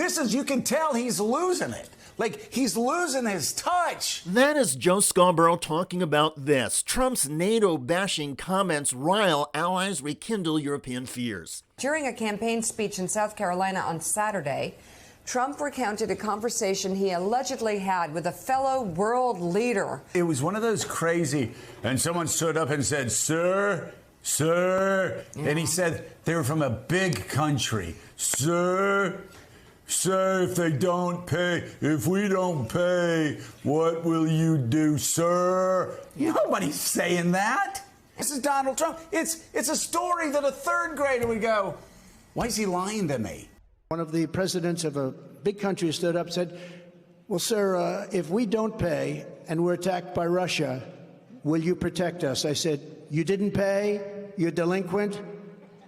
This is, you can tell he's losing it. Like, he's losing his touch. That is Joe Scarborough talking about this. Trump's NATO-bashing comments rile allies, rekindle European fears. During a campaign speech in South Carolina on Saturday, Trump recounted a conversation he allegedly had with a fellow world leader. It was one of those crazy, and someone stood up and said, "Sir, sir," and he said they were from a big country. "Sir, sir, if they don't pay, if we don't pay, what will you do, sir?" Nobody's saying that. This is Donald Trump. It's a story that a third grader would go, "Why is he lying to me?" One of the presidents of a big country stood up and said, "Well, sir, if we don't pay and we're attacked by Russia, will you protect us?" I said, "You didn't pay? You're delinquent?"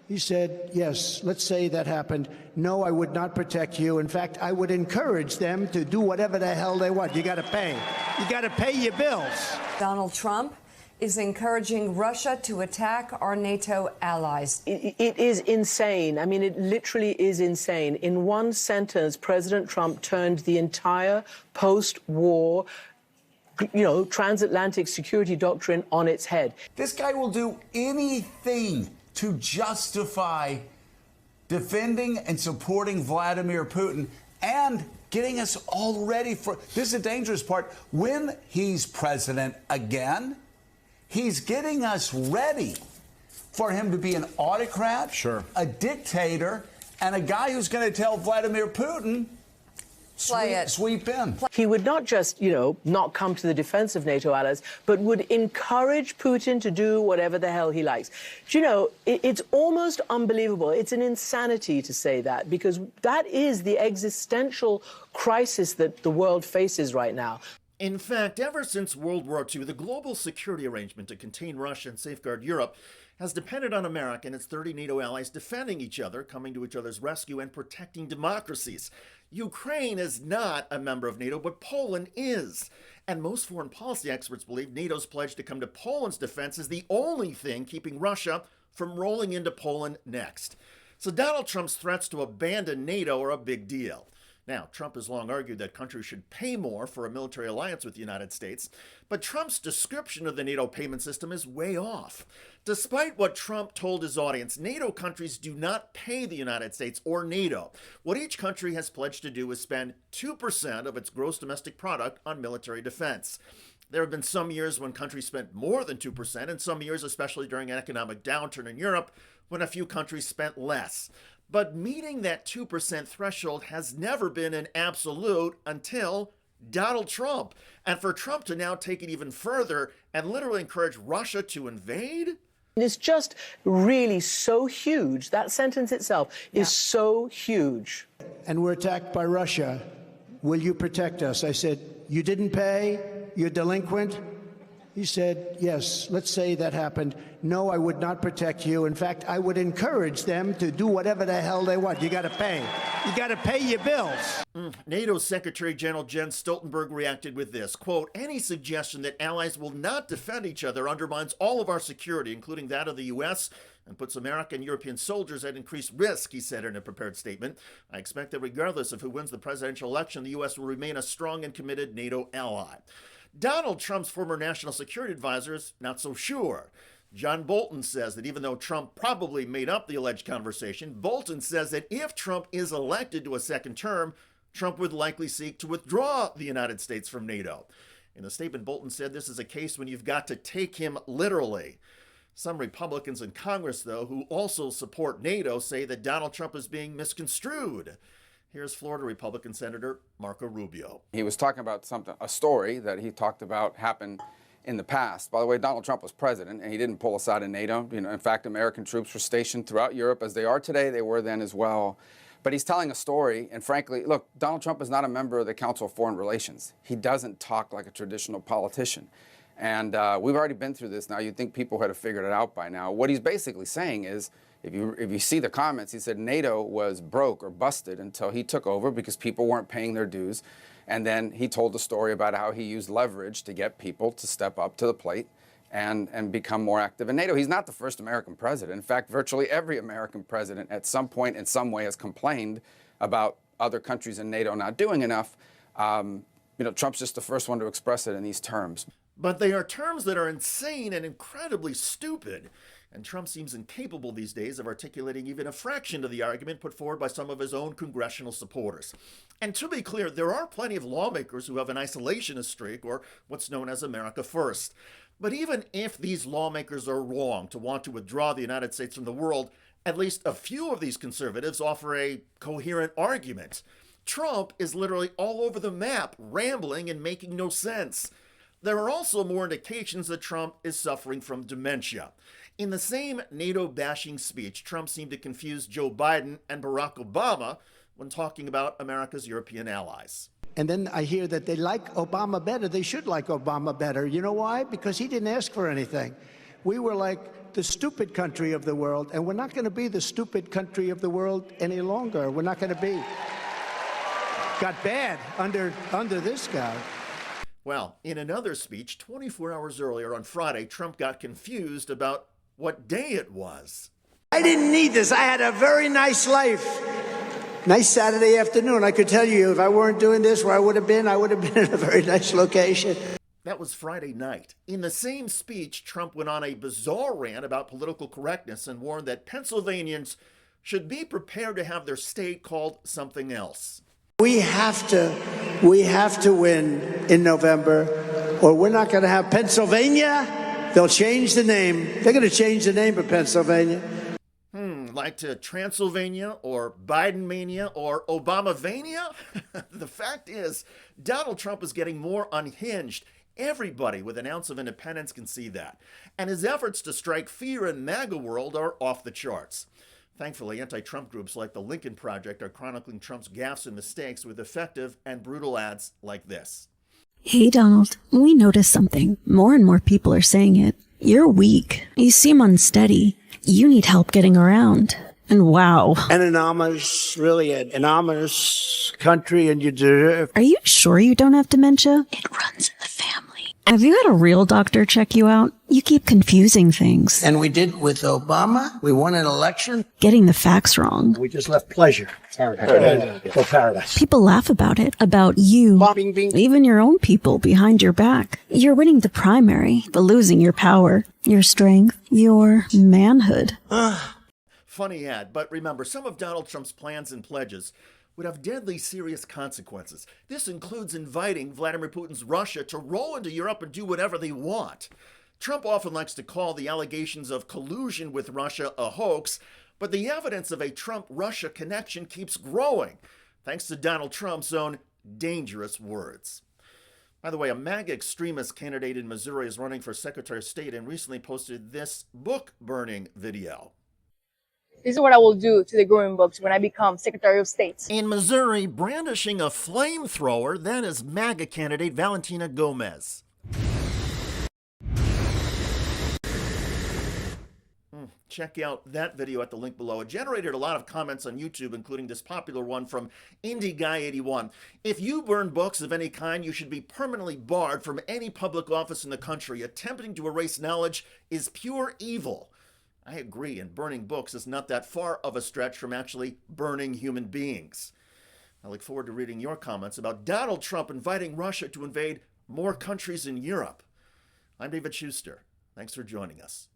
He said, "Yes, let's say that happened. No, I would not protect you. In fact, I would encourage them to do whatever the hell they want. You got to pay. You got to pay your bills." Donald Trump is encouraging Russia to attack our NATO allies. It is insane. I mean, it literally is insane. In one sentence, President Trump turned the entire post-war, transatlantic security doctrine on its head. This guy will do anything to justify defending and supporting Vladimir Putin and getting us all ready for, this is the dangerous part, when he's president again, he's getting us ready for him to be an autocrat, sure, a dictator, and a guy who's going to tell Vladimir Putin, sweep in. He would not just, not come to the defense of NATO allies, but would encourage Putin to do whatever the hell he likes. Do you know, it's almost unbelievable. It's an insanity to say that, because that is the existential crisis that the world faces right now. In fact, ever since World War II, the global security arrangement to contain Russia and safeguard Europe has depended on America and its 30 NATO allies defending each other, coming to each other's rescue, and protecting democracies. Ukraine is not a member of NATO, but Poland is. And most foreign policy experts believe NATO's pledge to come to Poland's defense is the only thing keeping Russia from rolling into Poland next. So Donald Trump's threats to abandon NATO are a big deal. Now, Trump has long argued that countries should pay more for a military alliance with the United States, but Trump's description of the NATO payment system is way off. Despite what Trump told his audience, NATO countries do not pay the United States or NATO. What each country has pledged to do is spend 2% of its gross domestic product on military defense. There have been some years when countries spent more than 2%, and some years, especially during an economic downturn in Europe, when a few countries spent less. But meeting that 2% threshold has never been an absolute until Donald Trump. And for Trump to now take it even further and literally encourage Russia to invade? It's just really so huge. That sentence itself is so huge. "And we're attacked by Russia. Will you protect us?" I said, "You didn't pay? You're delinquent?" He said, "Yes, let's say that happened. No, I would not protect you. In fact, I would encourage them to do whatever the hell they want. You got to pay. You got to pay your bills." NATO Secretary General Jens Stoltenberg reacted with this, quote, "Any suggestion that allies will not defend each other undermines all of our security, including that of the U.S., and puts American and European soldiers at increased risk," he said in a prepared statement. "I expect that regardless of who wins the presidential election, the U.S. will remain a strong and committed NATO ally." Donald Trump's former national security advisor is not so sure. John Bolton says that even though Trump probably made up the alleged conversation, Bolton says that if Trump is elected to a second term, Trump would likely seek to withdraw the United States from NATO. In a statement, Bolton said this is a case when you've got to take him literally. Some Republicans in Congress, though, who also support NATO, say that Donald Trump is being misconstrued. Here's Florida Republican Senator Marco Rubio. He was talking about a story that he talked about happened in the past. By the way, Donald Trump was president, and he didn't pull us out of NATO. In fact, American troops were stationed throughout Europe as they are today. They were then as well. But he's telling a story, and frankly, look, Donald Trump is not a member of the Council of Foreign Relations. He doesn't talk like a traditional politician. And we've already been through this now. You'd think people had figured it out by now. What he's basically saying is, if you see the comments, he said NATO was broke or busted until he took over because people weren't paying their dues. And then he told the story about how he used leverage to get people to step up to the plate and become more active in NATO. He's not the first American president. In fact, virtually every American president at some point in some way has complained about other countries in NATO not doing enough. Trump's just the first one to express it in these terms. But they are terms that are insane and incredibly stupid. And Trump seems incapable these days of articulating even a fraction of the argument put forward by some of his own congressional supporters. And to be clear, there are plenty of lawmakers who have an isolationist streak, or what's known as America First. But even if these lawmakers are wrong to want to withdraw the United States from the world, at least a few of these conservatives offer a coherent argument. Trump is literally all over the map, rambling and making no sense. There are also more indications that Trump is suffering from dementia. In the same NATO-bashing speech, Trump seemed to confuse Joe Biden and Barack Obama when talking about America's European allies. And then I hear that they like Obama better. They should like Obama better. You know why? Because he didn't ask for anything. We were like the stupid country of the world, and we're not going to be the stupid country of the world any longer. We're not going to be. Got bad under this guy. Well, in another speech 24 hours earlier on Friday, Trump got confused about what day it was. I didn't need this. I had a very nice life. Nice Saturday afternoon. I could tell you if I weren't doing this, where I would have been in a very nice location. That was Friday night. In the same speech, Trump went on a bizarre rant about political correctness and warned that Pennsylvanians should be prepared to have their state called something else. We have to win in November, or we're not going to have Pennsylvania. They'll change the name. They're going to change the name of Pennsylvania. Like to Transylvania or Biden-mania or Obama-vania? The fact is, Donald Trump is getting more unhinged. Everybody with an ounce of independence can see that. And his efforts to strike fear in MAGA world are off the charts. Thankfully, anti-Trump groups like the Lincoln Project are chronicling Trump's gaffes and mistakes with effective and brutal ads like this. Hey, Donald, we noticed something. More and more people are saying it. You're weak. You seem unsteady. You need help getting around. And wow. An anonymous country, and you deserve. Are you sure you don't have dementia? It runs in the family. Have you had a real doctor check you out? You keep confusing things. And we did with Obama. We won an election. Getting the facts wrong. We just left pleasure. Paradise. People laugh about it, about you, Bing, bing. even your own people behind your back. You're winning the primary, but losing your power, your strength, your manhood. Funny ad, but remember, some of Donald Trump's plans and pledges would have deadly serious consequences. This includes inviting Vladimir Putin's Russia to roll into Europe and do whatever they want. Trump often likes to call the allegations of collusion with Russia a hoax, but the evidence of a Trump-Russia connection keeps growing, thanks to Donald Trump's own dangerous words. By the way, a MAGA extremist candidate in Missouri is running for Secretary of State and recently posted this book-burning video. This is what I will do to the growing books when I become Secretary of State. In Missouri, brandishing a flamethrower, that is MAGA candidate Valentina Gomez. Check out that video at the link below. It generated a lot of comments on YouTube, including this popular one from Indie Guy 81. If you burn books of any kind, you should be permanently barred from any public office in the country. Attempting to erase knowledge is pure evil. I agree, and burning books is not that far of a stretch from actually burning human beings. I look forward to reading your comments about Donald Trump inviting Russia to invade more countries in Europe. I'm David Shuster. Thanks for joining us.